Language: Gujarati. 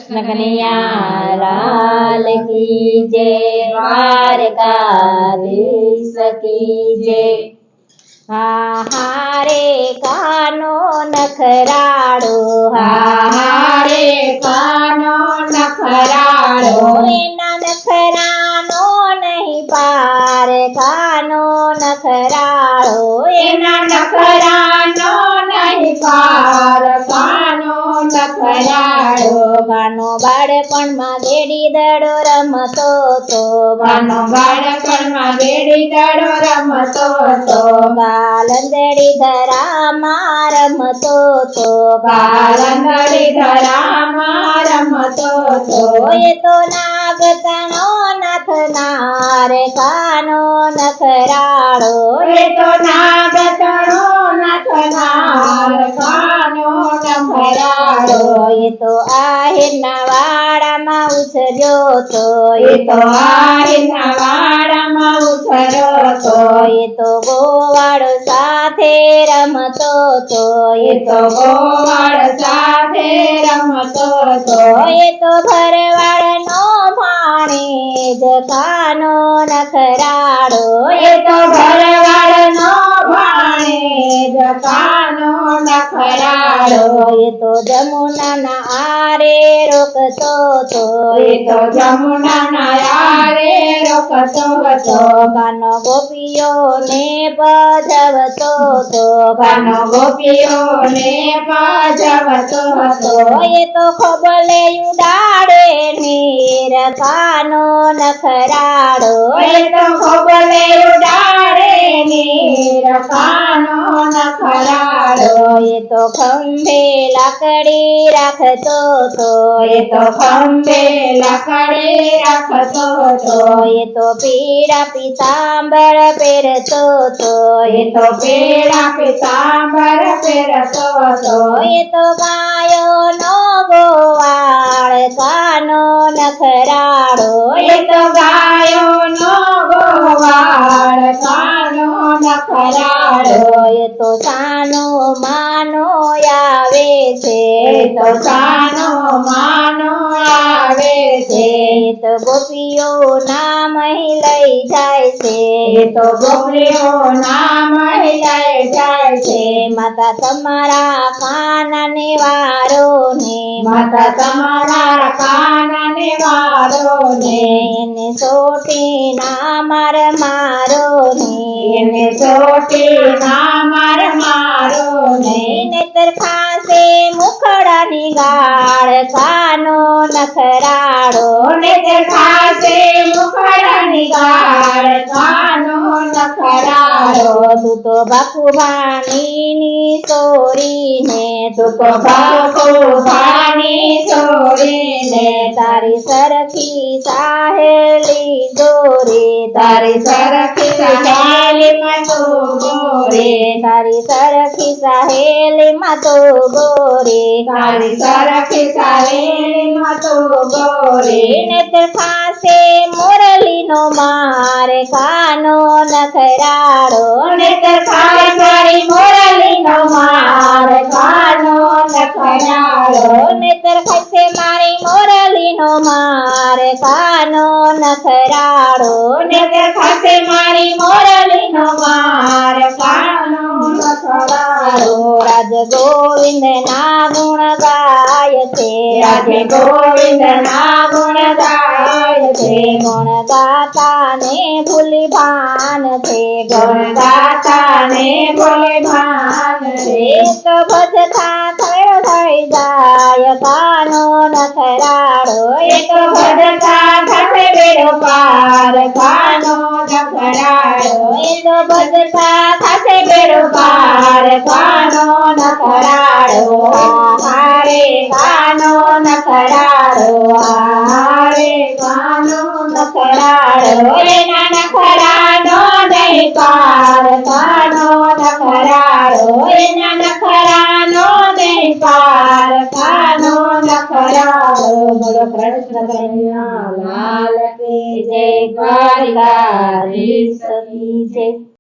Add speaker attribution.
Speaker 1: कृष्ण कन्हैया लाल की जय। द्वारकाधीश की जय। हारे कानो नखराड़ो,
Speaker 2: हारे कानो नखराड़ो,
Speaker 1: एना नखरानो नहीं पार, कानो नखराड़ो,
Speaker 2: एना नखरानो नहीं पार, कानो नखराड़ो।
Speaker 1: કાનો બાળપણમાં ગેડી દડો રમતો તો,
Speaker 2: કાનો બાળપણમાં ગેડી દડો રમતો તો,
Speaker 1: કાલંદડી ધરામાં રમતો તો,
Speaker 2: કાલંદડી ધરામાં રમતો તો,
Speaker 1: એ તો નાગતણો નાથ નાર, કાનો નખરાળો,
Speaker 2: એ તો નાગતણો નથનાર, કાનો નખરાળો.
Speaker 1: એ તો આહિરના વાડામાં ઉછર્યો તો,
Speaker 2: એ તો આહિરના વાડામાં ઉછર્યો તો,
Speaker 1: એ તો ગોવાળો સાથે રમતો તો,
Speaker 2: એ તો ગોવાળ સાથે રમતો તો,
Speaker 1: એ તો ભરવાડનો ભાણેજ, કાનો નખરાળો,
Speaker 2: એ તો ભરવાડનો ભાણેજ, કાનો નખરાળો.
Speaker 1: એ તો જમુનાના આરે રોકતો તો,
Speaker 2: એ તો જમુનાના યારે રોકતો હતો,
Speaker 1: કાનો ગોપીઓને પજવતો તો,
Speaker 2: કાનો ગોપીઓને પજવતો હતો,
Speaker 1: એ તો ખોબલે ઉડાડે નીર, કાનો નખરાળો,
Speaker 2: એ તો ખોબલે ઉડાડે નીર, કાનો નખરાળો.
Speaker 1: એ તો ખંભે લાકડી રાખતો તો,
Speaker 2: એ તો ખંભે લાકડી રાખતો હતો,
Speaker 1: એ તો પીળા પીતાંબર પહેરતો તો,
Speaker 2: એ તો પીળા પીતાંબર પહેરતો હતો,
Speaker 1: એ તો ગાયોનો ગોવાળ, કાનો નખરાળો,
Speaker 2: એ તો ગાયોનો ગોવાળ, કાનો નખરાળો.
Speaker 1: એ તો સાનો માનો આવે છે,
Speaker 2: એ તો સાનો માનો આવે છે,
Speaker 1: એ તો ગોપીઓ નામ લઈ જાય છે,
Speaker 2: એ તો ગોપીઓ નામ લઈ જાય છે.
Speaker 1: માતા તમારા કાનને વારો ને,
Speaker 2: માતા તમારા કાનને વારો ને,
Speaker 1: એને સોટી ના માર મારો ને,
Speaker 2: એને ચોટી ના માર મારો ને,
Speaker 1: નેતર ખાસે મુખડાની ગાળ, કાનો નખરાળો,
Speaker 2: ને તે ખાસે મુખડાની ગાળ, કાનો નખરાળો.
Speaker 1: તું તો બાપુભાણીની ચોરીને,
Speaker 2: તું તો બાપુભાની છોડીને,
Speaker 1: તારી સરખી સાહેલી દોરે,
Speaker 2: તારી સરખી સહેલીમાં તું ગોરે,
Speaker 1: તારી સરખી સહેલીમાં તો ગોરે,
Speaker 2: તારી સરખી સહેલીમાં તું ગોરે.
Speaker 1: નેત્ર ખાસે મોરલીનો માર, કાનો નખરાળો,
Speaker 2: ને તે ખાય મારી મોરલીનો માર, કાનો નખરાળો.
Speaker 1: નેત્ર ખાસે મારી મોરલીનો માર, કાનો નખરાળો,
Speaker 2: ને તે ખાસે મારી મોરલીનો માર, કાનો નખરાળો.
Speaker 1: રાજ ગોવિંદ ના ગુણ ગાય છે,
Speaker 2: રાધે ગોવિંદ ના ગુણ ગાય છે,
Speaker 1: ગુણ ગાતા ને ભૂલી ભાન છે,
Speaker 2: ગુણ ગાતા ને બોલે ભાન છે.
Speaker 1: એક ભજતા થયો થઈ જાય, કાનો નખરાળો,
Speaker 2: એક ભજતા થશે બેડો પાર, કાનો નખરાળો.
Speaker 1: એક ભજતા થશે
Speaker 2: બેડો પાર, કાનો નખરાળો. હારે કાનો નખરાળો, હારે કાનો નખરાળો. એના નખરાનો નહીં પાર, કાનો નખરાળો. એના નખરાનો નહીં પાર, કાનો નખરાળો. બોલો કૃષ્ણ કનૈયા લાલ કી જય. દ્વારકાધીશ કી જય.